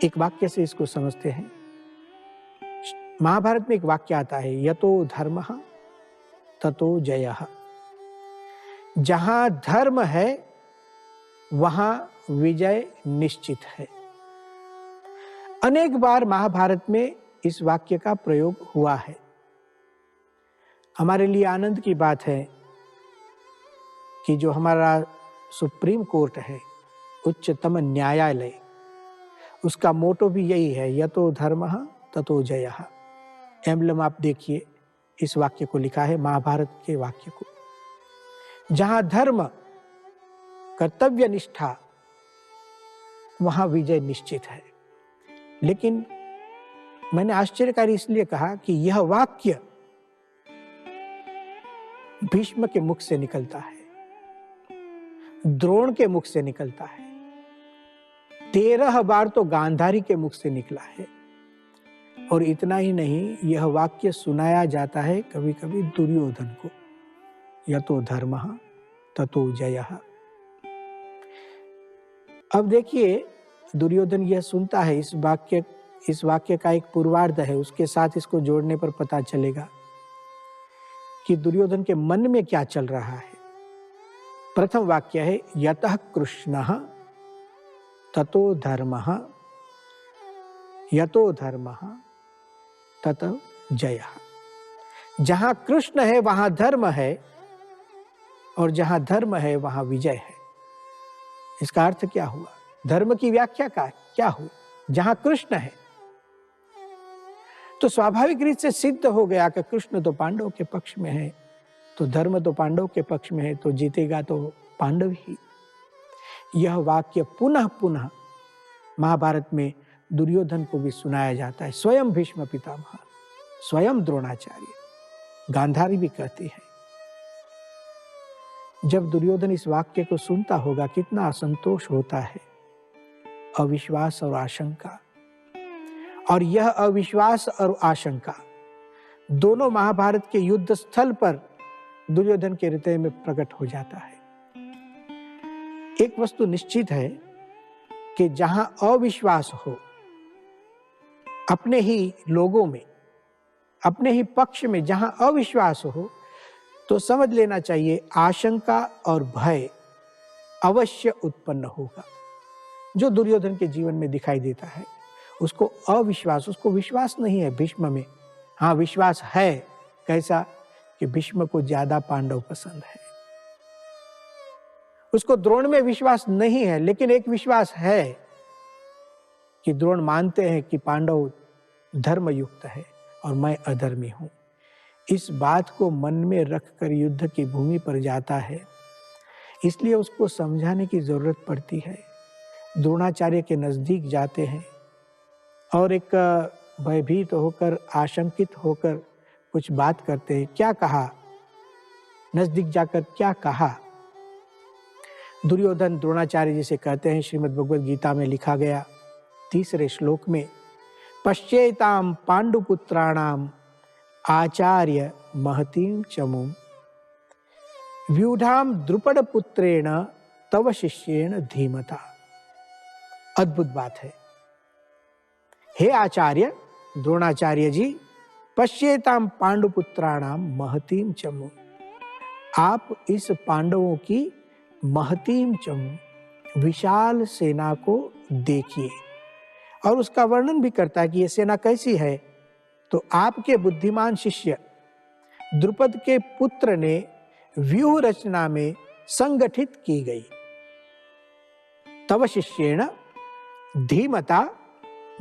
एक वाक्य से इसको समझते हैं। महाभारत में एक वाक्य आता है, यतो धर्मः ततो जयः। जहां धर्म है वहां विजय निश्चित है। अनेक बार महाभारत में इस वाक्य का प्रयोग हुआ है। हमारे लिए आनंद की बात है कि जो हमारा सुप्रीम कोर्ट है, उच्चतम न्यायालय, उसका मोटो भी यही है, यतो धर्मः ततो जयः। एम्बलम आप देखिए, इस वाक्य को लिखा है, महाभारत के वाक्य को। जहां धर्म, कर्तव्य निष्ठा, वहां विजय निश्चित है। लेकिन मैंने आश्चर्यकारी इसलिए कहा कि यह वाक्य भीष्म के मुख से निकलता है, द्रोण के मुख से निकलता है, 13 बार तो गांधारी के मुख से निकला है। और इतना ही नहीं, यह वाक्य सुनाया जाता है कभी कभी दुर्योधन को, यतो धर्मः ततो जयः। अब देखिए, दुर्योधन यह सुनता है, इस वाक्य का एक पूर्वार्ध है, उसके साथ इसको जोड़ने पर पता चलेगा कि दुर्योधन के मन में क्या चल रहा है। प्रथम वाक्य है, यतः कृष्णः ततो धर्मः, यतो धर्मः ततो जयः। जहां कृष्ण है वहां धर्म है, और जहां धर्म है वहां विजय है। इसका अर्थ क्या हुआ? धर्म की व्याख्या क्या हुई? जहां कृष्ण है तो स्वाभाविक रीत से सिद्ध हो गया कि कृष्ण तो पांडव के पक्ष में है, तो धर्म तो पांडव के पक्ष में है, तो जीतेगा तो पांडव ही। यह वाक्य पुनः पुनः महाभारत में दुर्योधन को भी सुनाया जाता है। स्वयं भीष्म पितामह, स्वयं द्रोणाचार्य, गांधारी भी कहती है। जब दुर्योधन इस वाक्य को सुनता होगा, कितना असंतोष होता है, अविश्वास और आशंका। और यह अविश्वास और आशंका दोनों महाभारत के युद्ध स्थल पर दुर्योधन के हृदय में प्रकट हो जाता है। एक वस्तु निश्चित है कि जहां अविश्वास हो, अपने ही लोगों में, अपने ही पक्ष में जहां अविश्वास हो, तो समझ लेना चाहिए आशंका और भय अवश्य उत्पन्न होगा। जो दुर्योधन के जीवन में दिखाई देता है, उसको अविश्वास, उसको विश्वास नहीं है भीष्म में। हाँ, विश्वास है। कैसा? कि भीष्म को ज्यादा पांडव पसंद है। उसको द्रोण में विश्वास नहीं है, लेकिन एक विश्वास है कि द्रोण मानते हैं कि पांडव धर्मयुक्त है और मैं अधर्मी हूं। इस बात को मन में रखकर युद्ध की भूमि पर जाता है, इसलिए उसको समझाने की जरूरत पड़ती है। द्रोणाचार्य के नजदीक जाते हैं और एक भयभीत होकर, आशंकित होकर कुछ बात करते हैं। क्या कहा? नजदीक जाकर क्या कहा? दुर्योधन द्रोणाचार्य जी से कहते हैं, श्रीमद् भगवद गीता में लिखा गया 3 श्लोक में, पश्येताम पांडुपुत्राणाम आचार्य महतीम चमुम व्यूढ़ाम द्रुपद पुत्रेण तव शिष्येण धीमता। अद्भुत बात है। हे आचार्य द्रोणाचार्य जी, पश्येताम पांडुपुत्राणाम महतीम चमुम, आप इस पांडवों की महतीम चमुम, विशाल सेना को देखिए। और उसका वर्णन भी करता है कि यह सेना कैसी है। तो आपके बुद्धिमान शिष्य द्रुपद के पुत्र ने व्यूह रचना में संगठित की गई। तव शिष्येण धीमता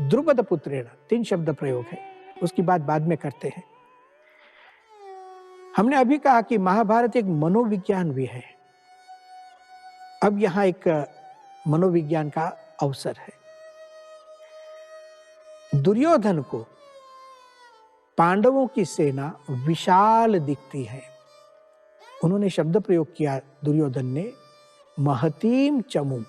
द्रुपद पुत्रेण, 3 शब्द प्रयोग है। उसकी बात बाद में करते हैं। हमने अभी कहा कि महाभारत एक मनोविज्ञान भी है। अब यहां एक मनोविज्ञान का अवसर है। दुर्योधन को पांडवों की सेना विशाल दिखती है। उन्होंने शब्द प्रयोग किया, दुर्योधन ने, महतीम चमुम,